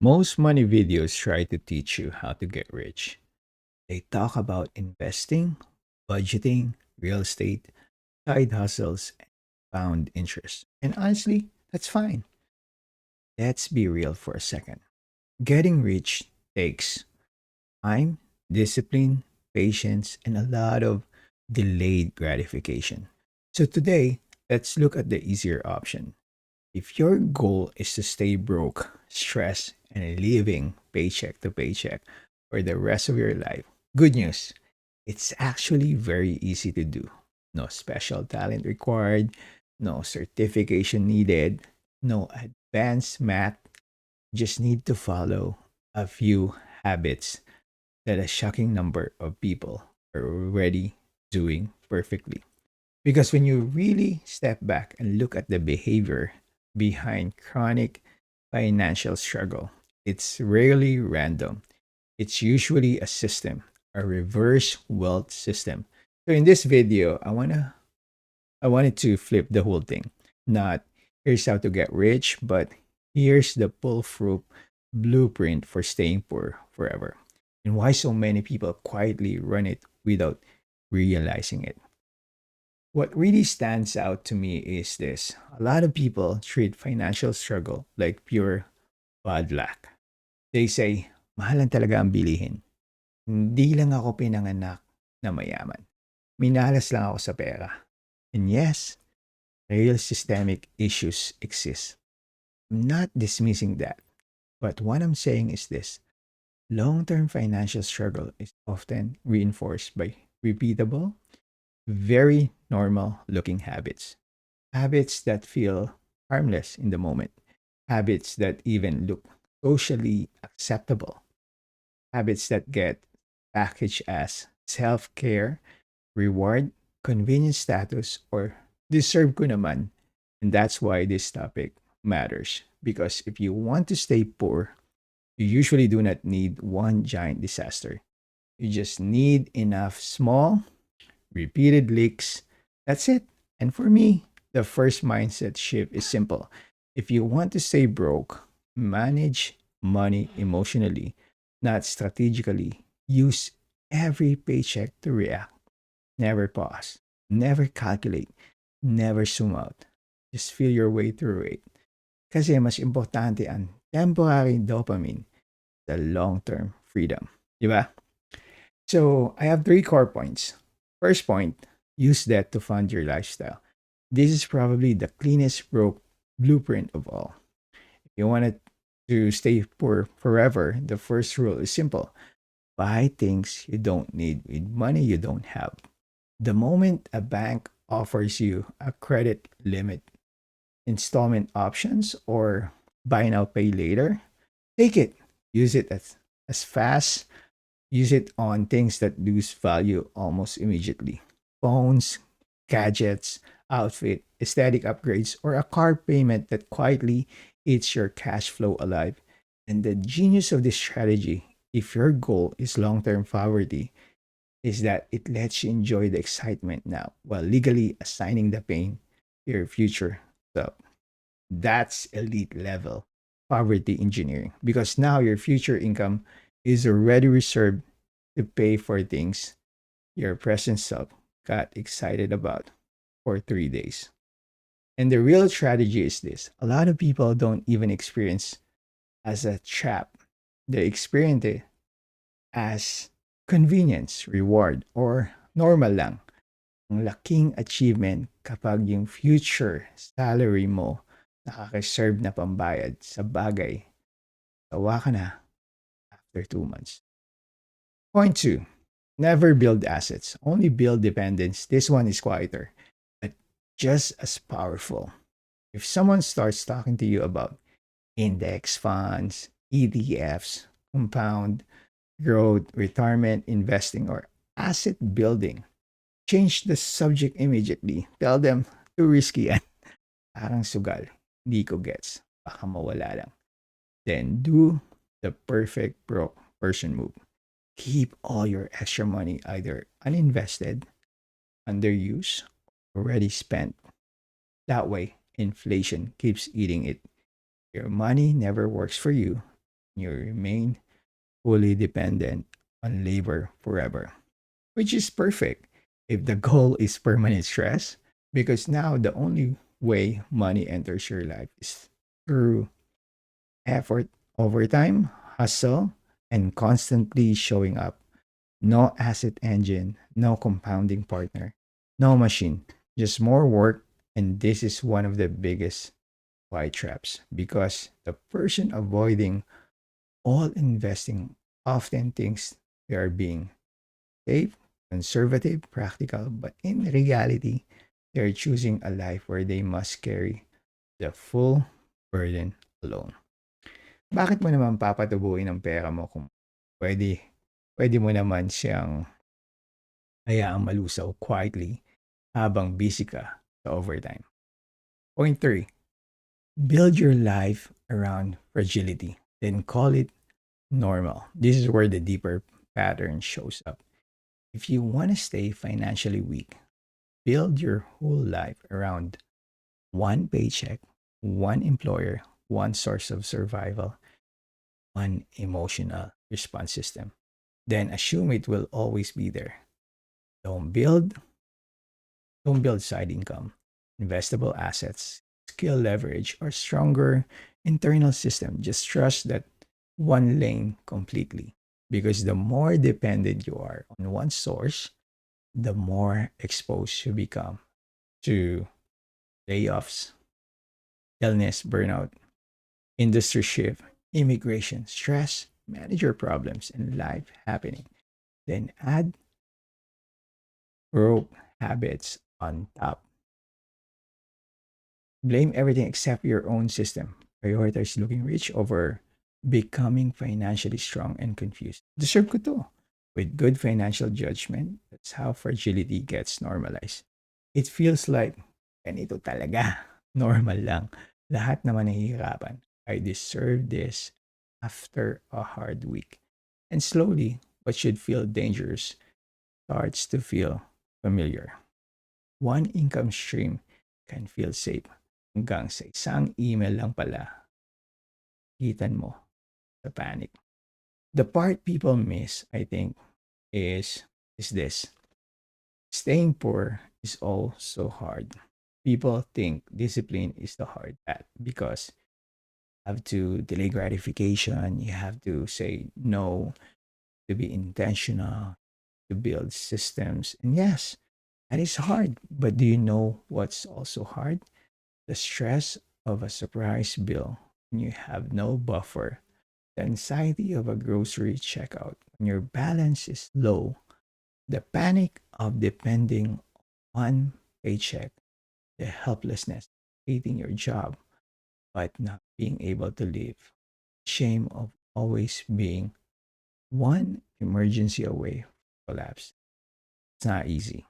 Most money videos try to teach you how to get rich. They talk about investing, budgeting, real estate, side hustles, and compound interest. And honestly, that's fine. Let's be real for a second. Getting rich takes time, discipline, patience, and a lot of delayed gratification. So today, let's look at the easier option. If your goal is to stay broke, stressed, and living paycheck to paycheck for the rest of your life, good news. It's actually very easy to do. No special talent required, no certification needed, no advanced math. Just need to follow a few habits that a shocking number of people are already doing perfectly. Because when you really step back and look at the behavior behind chronic financial struggle, it's rarely random. It's usually a system, a reverse wealth system. So in this video, I wanted to flip the whole thing. Not here's how to get rich, but here's the foolproof blueprint for staying poor forever. And why so many people quietly run it without realizing it. What really stands out to me is this. A lot of people treat financial struggle like pure bad luck. They say, mahal lang talaga ang bilihin. Hindi lang ako pinanganak na mayaman. Minalas lang ako sa pera. And yes, real systemic issues exist. I'm not dismissing that. But what I'm saying is this. Long-term financial struggle is often reinforced by repeatable, very normal looking habits. Habits that feel harmless in the moment. Habits that even look socially acceptable. Habits that get packaged as self care, reward, convenience status, or deserve ko naman. And that's why this topic matters. Because if you want to stay poor, you usually do not need one giant disaster. You just need enough small, repeated leaks. That's it. And for me, the first mindset shift is simple. If you want to stay broke, manage money emotionally, not strategically. Use every paycheck to react. Never pause. Never calculate. Never zoom out. Just feel your way through it. Kasi mas importante ang temporary dopamine, the long-term freedom. Diba? So, I have three core points. First point, use debt to fund your lifestyle. This is probably the cleanest broke blueprint of all. If you wanted to stay poor forever, the first rule is simple. Buy things you don't need with money you don't have. The moment a bank offers you a credit limit, installment options, or buy now, pay later, take it. Use it as fast. Use it on things that lose value almost immediately. Phones, gadgets, outfit, aesthetic upgrades, or a car payment that quietly eats your cash flow alive. And the genius of this strategy, if your goal is long term poverty, is that it lets you enjoy the excitement now while legally assigning the pain to your future self. That's elite level poverty engineering because now your future income is already reserved to pay for things your present self got excited about for 3 days. And the real strategy is this a lot of people don't even experience as a trap, they experience it as convenience, reward, or normal lang. Ang laking achievement kapag yung future salary mo nakaka-serve na pambayad sa bagay, tawa ka na after 2 months. Point two, never build assets, only build dependence. This one is quieter, but just as powerful. If someone starts talking to you about index funds, ETFs, compound, growth, retirement, investing, or asset building, change the subject immediately. Tell them, too risky yan. Parang sugal. Hindi ko gets. Baka mawala lang. Then do the perfect broke person move. Keep all your extra money either uninvested, underused, already spent. That way, inflation keeps eating it. Your money never works for you. You remain fully dependent on labor forever, which is perfect if the goal is permanent stress, because now the only way money enters your life is through effort, overtime, hustle, and constantly showing up. No asset engine, no compounding partner, no machine, just more work. And this is one of the biggest why traps, because the person avoiding all investing often thinks they are being safe, conservative, practical, but in reality, they're choosing a life where they must carry the full burden alone. Bakit mo naman papatubuin ang pera mo kung pwede, pwede mo naman siyang hayaang malusaw quietly habang busy ka sa overtime? Point 3, build your life around fragility, then call it normal. This is where the deeper pattern shows up. If you want to stay financially weak, build your whole life around one paycheck, one employer, one source of survival, one emotional response system. Then assume it will always be there. Don't build, don't build side income, investable assets, skill leverage, or stronger internal system. Just trust that one lane completely. Because the more dependent you are on one source, the more exposed you become to layoffs, illness, burnout, industry shift, immigration, stress, manager problems, and life happening. Then add broke habits on top. Blame everything except your own system. Prioritize looking rich over becoming financially strong and confused. Deserve ko to. With good financial judgment, that's how fragility gets normalized. It feels like, ganito talaga. Normal lang. Lahat naman nahihirapan. I deserve this after a hard week. And slowly, what should feel dangerous starts to feel familiar. One income stream can feel safe hanggang sa isang email lang pala, hitan mo sa panic. The part people miss, I think, is this. Staying poor is also hard. People think discipline is the hard path because you have to delay gratification, you have to say no, to be intentional, to build systems. And yes, that is hard. But do you know what's also hard? The stress of a surprise bill when you have no buffer, the anxiety of a grocery checkout when your balance is low, the panic of depending on paycheck, the helplessness of hating your job but not being able to live, shame of always being one emergency away from collapse. It's not easy.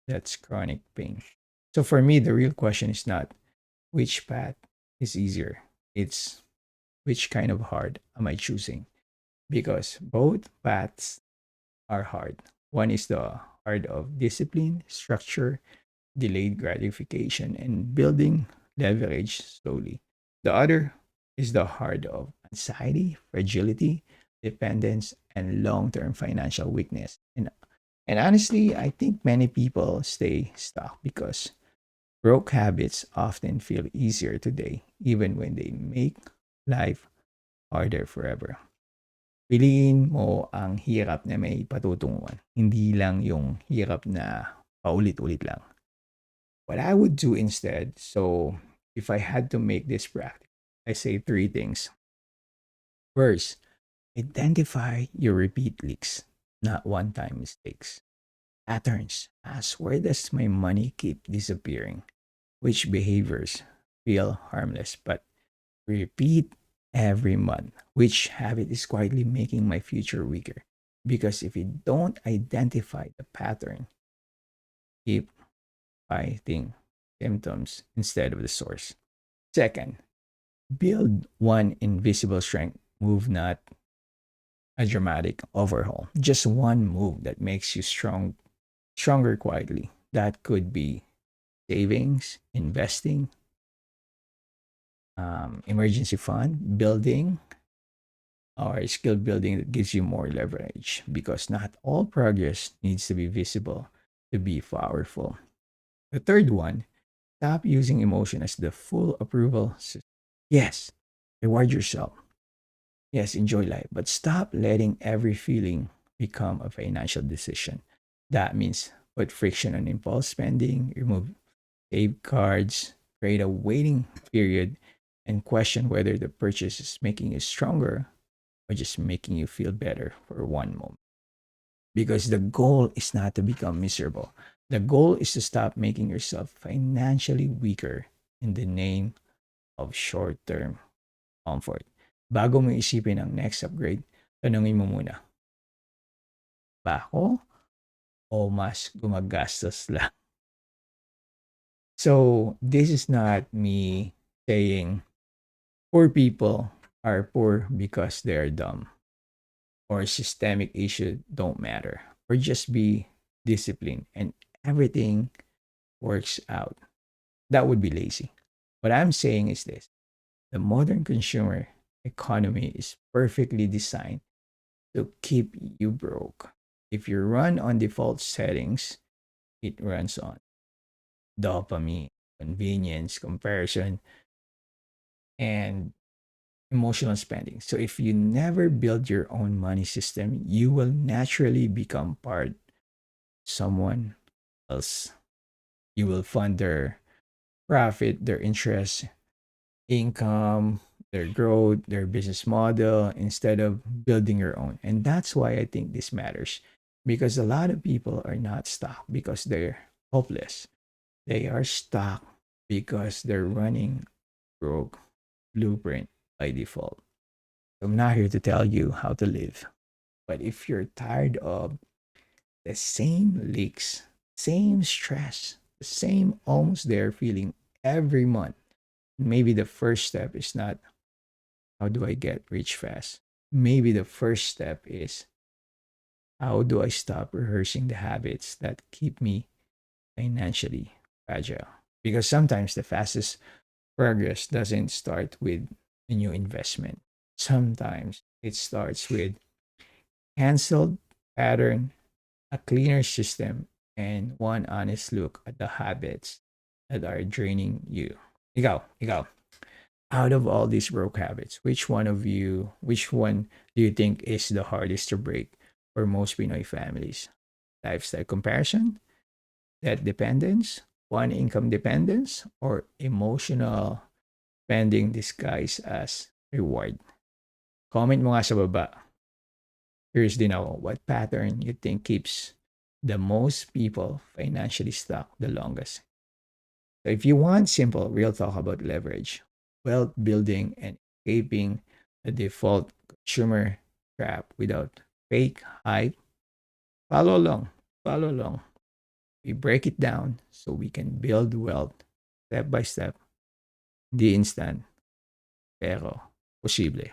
That's chronic pain. So for me, the real question is not which path is easier. It's which kind of hard am I choosing? Because both paths are hard. One is the hard of discipline, structure, delayed gratification, and building leverage slowly. The other is the hard of anxiety, fragility, dependence, and long term financial weakness. And honestly, I think many people stay stuck because broke habits often feel easier today, even when they make life harder forever. Piliin mo ang hirap na may patutunguhan, hindi lang yung hirap na paulit-ulit lang. What I would do instead, so if I had to make this practice, I say three things. First, identify your repeat leaks, not one time mistakes. Patterns. Ask, where does my money keep disappearing? Which behaviors feel harmless but repeat every month? Which habit is quietly making my future weaker? Because if you don't identify the pattern, keep fighting symptoms instead of the source. Second, build one invisible strength move, not a dramatic overhaul. Just one move that makes you stronger quietly. That could be savings, investing, emergency fund, building, or skill building that gives you more leverage, because not all progress needs to be visible to be powerful. The third one, stop using emotion as the full approval system. Yes, reward yourself. Yes, enjoy life, but stop letting every feeling become a financial decision. That means put friction on impulse spending, remove safeguards, create a waiting period, and question whether the purchase is making you stronger or just making you feel better for one moment. Because the goal is not to become miserable. The goal is to stop making yourself financially weaker in the name of short-term comfort. Bago mo isipin ang next upgrade, tanungin mo muna, ba ako o mas gumagastos lang? So, this is not me saying poor people are poor because they're dumb or systemic issues don't matter or just be disciplined and everything works out. That would be lazy. What I'm saying is this: the modern consumer economy is perfectly designed to keep you broke. If you run on default settings, it runs on dopamine, convenience, comparison, and emotional spending. So if you never build your own money system, you will naturally become part someone else. You will fund their profit, their interest, income, their growth, their business model instead of building your own. And that's why I think this matters, because a lot of people are not stuck because they're hopeless. They are stuck because they're running broke blueprint by default. I'm not here to tell you how to live, but if you're tired of the same leaks, same stress, the same almost there feeling every month, maybe the first step is not how do I get rich fast? Maybe the first step is how do I stop rehearsing the habits that keep me financially fragile? Because sometimes the fastest progress doesn't start with a new investment. Sometimes it starts with canceled pattern, a cleaner system, and one honest look at the habits that are draining you. Ikaw, out of all these broke habits, which one do you think is the hardest to break for most Pinoy families? Lifestyle comparison, debt dependence, one income dependence, or emotional spending disguised as reward? Comment mo nga sa baba. Curious din ako, what pattern you think keeps the most people financially stuck the longest? So if you want simple, real talk about leverage, wealth building, and escaping the default consumer trap without fake hype, follow along. Follow along. We break it down so we can build wealth step by step. Di instant, pero posible.